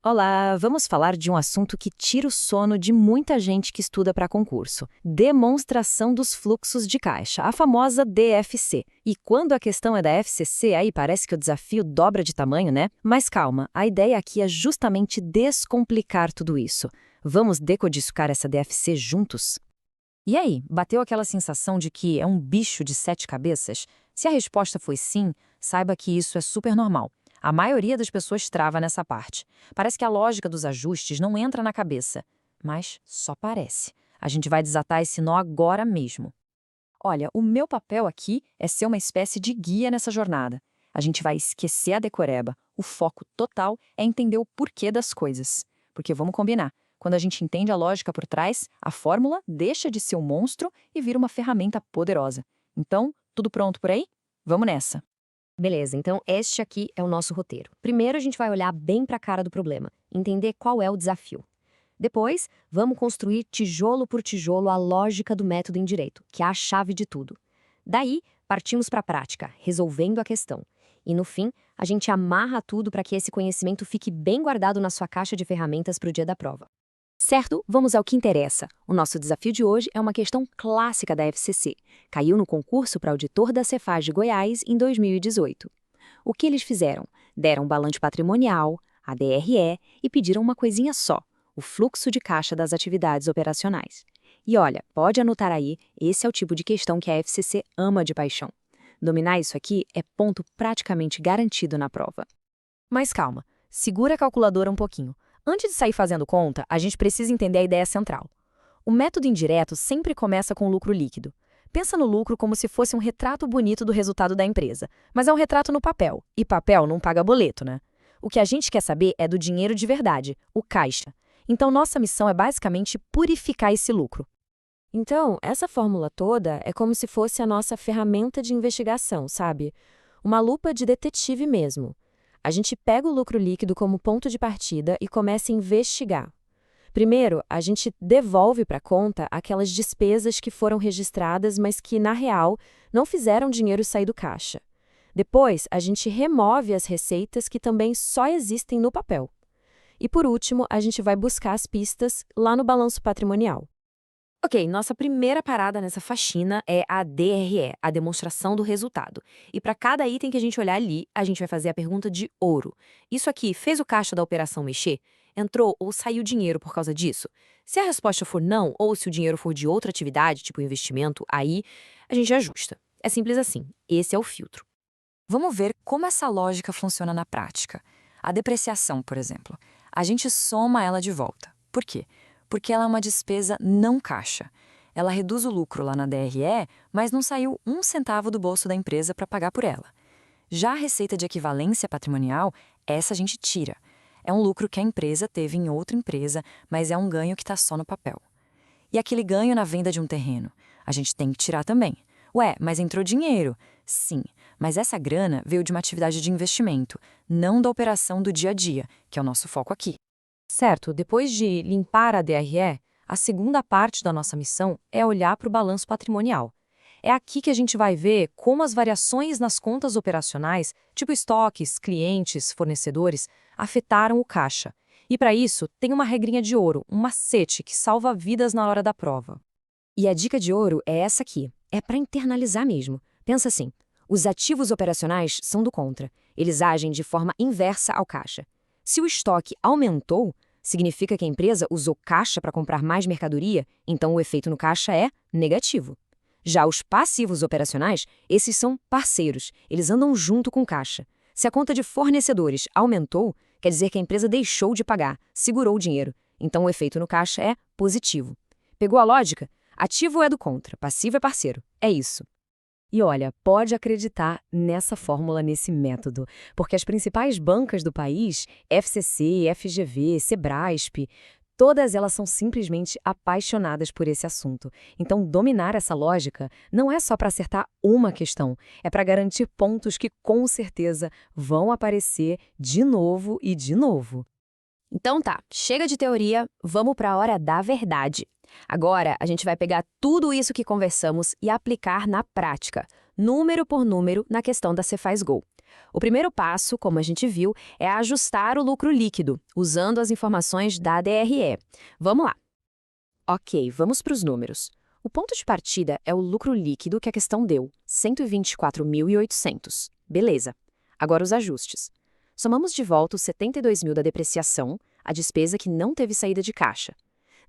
Olá, vamos falar de um assunto que tira o sono de muita gente que estuda para concurso: demonstração dos fluxos de caixa, a famosa DFC. E quando a questão é da FCC, aí parece que o desafio dobra de tamanho, né? Mas calma, a ideia aqui é justamente descomplicar tudo isso. Vamos decodificar essa DFC juntos? E aí, bateu aquela sensação de que é um bicho de 7 cabeças? Se a resposta foi sim, saiba que isso é super normal. A maioria das pessoas trava nessa parte. Parece que a lógica dos ajustes não entra na cabeça. Mas só parece. A gente vai desatar esse nó agora mesmo. Olha, o meu papel aqui é ser uma espécie de guia nessa jornada. A gente vai esquecer a decoreba. O foco total é entender o porquê das coisas. Porque vamos combinar. Quando a gente entende a lógica por trás, a fórmula deixa de ser um monstro e vira uma ferramenta poderosa. Então, tudo pronto por aí? Vamos nessa! Beleza, então este aqui é o nosso roteiro. Primeiro a gente vai olhar bem para a cara do problema, entender qual é o desafio. Depois, vamos construir tijolo por tijolo a lógica do método em direito, que é a chave de tudo. Daí, partimos para a prática, resolvendo a questão. E no fim, a gente amarra tudo para que esse conhecimento fique bem guardado na sua caixa de ferramentas para o dia da prova. Certo? Vamos ao que interessa. O nosso desafio de hoje é uma questão clássica da FCC. Caiu no concurso para auditor da Cefaz de Goiás em 2018. O que eles fizeram? Deram um balanço patrimonial, a DRE, e pediram uma coisinha só: o fluxo de caixa das atividades operacionais. E olha, pode anotar aí, esse é o tipo de questão que a FCC ama de paixão. Dominar isso aqui é ponto praticamente garantido na prova. Mas calma, segura a calculadora um pouquinho. Antes de sair fazendo conta, a gente precisa entender a ideia central. O método indireto sempre começa com o lucro líquido. Pensa no lucro como se fosse um retrato bonito do resultado da empresa, mas é um retrato no papel, e papel não paga boleto, né? O que a gente quer saber é do dinheiro de verdade, o caixa. Então nossa missão é basicamente purificar esse lucro. Então, essa fórmula toda é como se fosse a nossa ferramenta de investigação, sabe? Uma lupa de detetive mesmo. A gente pega o lucro líquido como ponto de partida e começa a investigar. Primeiro, a gente devolve para a conta aquelas despesas que foram registradas, mas que, na real, não fizeram dinheiro sair do caixa. Depois, a gente remove as receitas que também só existem no papel. E, por último, a gente vai buscar as pistas lá no balanço patrimonial. Ok, nossa primeira parada nessa faxina é a DRE, a demonstração do resultado. E para cada item que a gente olhar ali, a gente vai fazer a pergunta de ouro. Isso aqui fez o caixa da operação mexer? Entrou ou saiu dinheiro por causa disso? Se a resposta for não, ou se o dinheiro for de outra atividade, tipo investimento, aí a gente ajusta. É simples assim. Esse é o filtro. Vamos ver como essa lógica funciona na prática. A depreciação, por exemplo. A gente soma ela de volta. Por quê? Porque ela é uma despesa não caixa. Ela reduz o lucro lá na DRE, mas não saiu um centavo do bolso da empresa para pagar por ela. Já a receita de equivalência patrimonial, essa a gente tira. É um lucro que a empresa teve em outra empresa, mas é um ganho que está só no papel. E aquele ganho na venda de um terreno? A gente tem que tirar também. Ué, mas entrou dinheiro? Sim, mas essa grana veio de uma atividade de investimento, não da operação do dia a dia, que é o nosso foco aqui. Certo, depois de limpar a DRE, a segunda parte da nossa missão é olhar para o balanço patrimonial. É aqui que a gente vai ver como as variações nas contas operacionais, tipo estoques, clientes, fornecedores, afetaram o caixa. E para isso, tem uma regrinha de ouro, um macete que salva vidas na hora da prova. E a dica de ouro é essa aqui, é para internalizar mesmo. Pensa assim, os ativos operacionais são do contra, eles agem de forma inversa ao caixa. Se o estoque aumentou, significa que a empresa usou caixa para comprar mais mercadoria, então o efeito no caixa é negativo. Já os passivos operacionais, esses são parceiros, eles andam junto com caixa. Se a conta de fornecedores aumentou, quer dizer que a empresa deixou de pagar, segurou o dinheiro, então o efeito no caixa é positivo. Pegou a lógica? Ativo é do contra, passivo é parceiro. É isso. E olha, pode acreditar nessa fórmula, nesse método, porque as principais bancas do país, FCC, FGV, Sebrasp, todas elas são simplesmente apaixonadas por esse assunto. Então, dominar essa lógica não é só para acertar uma questão, é para garantir pontos que com certeza vão aparecer de novo e de novo. Então tá, chega de teoria, vamos para a hora da verdade. Agora, a gente vai pegar tudo isso que conversamos e aplicar na prática, número por número, na questão da Cefaz Go. O primeiro passo, como a gente viu, é ajustar o lucro líquido, usando as informações da DRE. Vamos lá. Ok, vamos para os números. O ponto de partida é o lucro líquido que a questão deu, 124.800. Beleza. Agora os ajustes. Somamos de volta os 72 mil da depreciação, a despesa que não teve saída de caixa.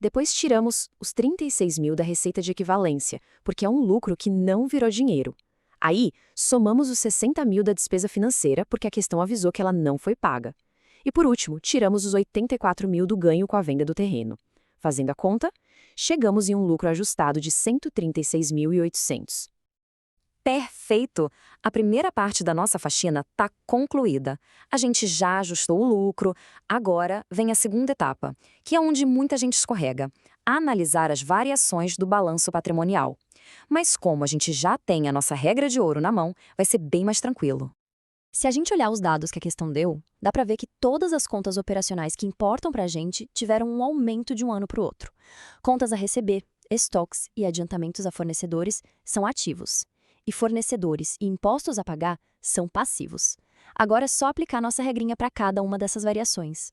Depois tiramos os 36 mil da receita de equivalência, porque é um lucro que não virou dinheiro. Aí, somamos os 60 mil da despesa financeira, porque a questão avisou que ela não foi paga. E por último, tiramos os 84 mil do ganho com a venda do terreno. Fazendo a conta, chegamos em um lucro ajustado de 136.800. Perfeito! A primeira parte da nossa faxina está concluída. A gente já ajustou o lucro, agora vem a segunda etapa, que é onde muita gente escorrega, analisar as variações do balanço patrimonial. Mas como a gente já tem a nossa regra de ouro na mão, vai ser bem mais tranquilo. Se a gente olhar os dados que a questão deu, dá para ver que todas as contas operacionais que importam para a gente tiveram um aumento de um ano para o outro. Contas a receber, estoques e adiantamentos a fornecedores são ativos. E fornecedores e impostos a pagar são passivos. Agora é só aplicar nossa regrinha para cada uma dessas variações.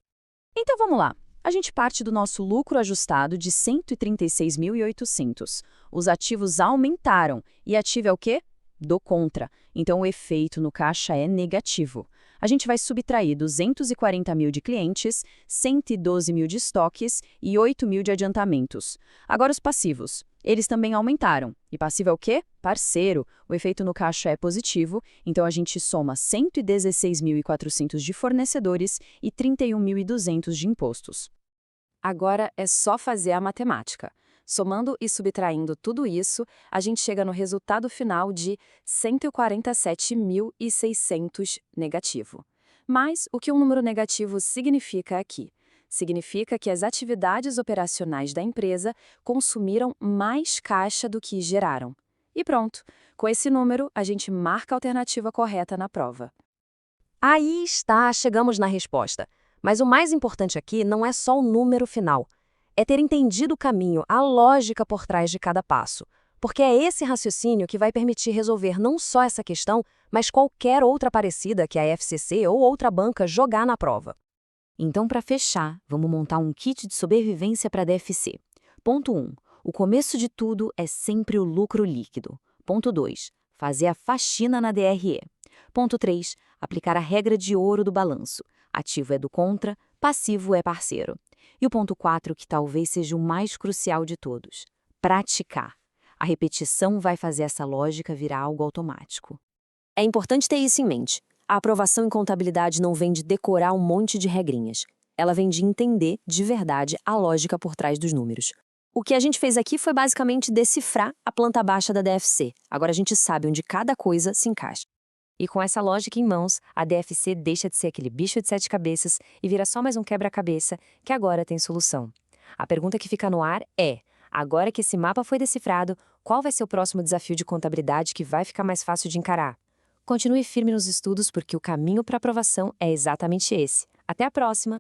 Então vamos lá. A gente parte do nosso lucro ajustado de 136.800. Os ativos aumentaram. E ativo é o quê? Do contra. Então o efeito no caixa é negativo. A gente vai subtrair 240 mil de clientes, 112 mil de estoques e 8 mil de adiantamentos. Agora os passivos. Eles também aumentaram. E passivo é o quê? Parceiro. O efeito no caixa é positivo, então a gente soma 116.400 de fornecedores e 31.200 de impostos. Agora é só fazer a matemática. Somando e subtraindo tudo isso, a gente chega no resultado final de 147.600 negativo. Mas o que um número negativo significa aqui? Significa que as atividades operacionais da empresa consumiram mais caixa do que geraram. E pronto, com esse número, a gente marca a alternativa correta na prova. Aí está, chegamos na resposta. Mas o mais importante aqui não é só o número final. É ter entendido o caminho, a lógica por trás de cada passo. Porque é esse raciocínio que vai permitir resolver não só essa questão, mas qualquer outra parecida que a FCC ou outra banca jogar na prova. Então, para fechar, vamos montar um kit de sobrevivência para a DFC. Ponto 1. O começo de tudo é sempre o lucro líquido. Ponto 2. Fazer a faxina na DRE. Ponto 3. Aplicar a regra de ouro do balanço. Ativo é do contra, passivo é parceiro. E o ponto 4, que talvez seja o mais crucial de todos. Praticar. A repetição vai fazer essa lógica virar algo automático. É importante ter isso em mente. A aprovação em contabilidade não vem de decorar um monte de regrinhas. Ela vem de entender, de verdade, a lógica por trás dos números. O que a gente fez aqui foi basicamente decifrar a planta baixa da DFC. Agora a gente sabe onde cada coisa se encaixa. E com essa lógica em mãos, a DFC deixa de ser aquele bicho de 7 cabeças e vira só mais um quebra-cabeça que agora tem solução. A pergunta que fica no ar é, agora que esse mapa foi decifrado, qual vai ser o próximo desafio de contabilidade que vai ficar mais fácil de encarar? Continue firme nos estudos porque o caminho para a aprovação é exatamente esse. Até a próxima!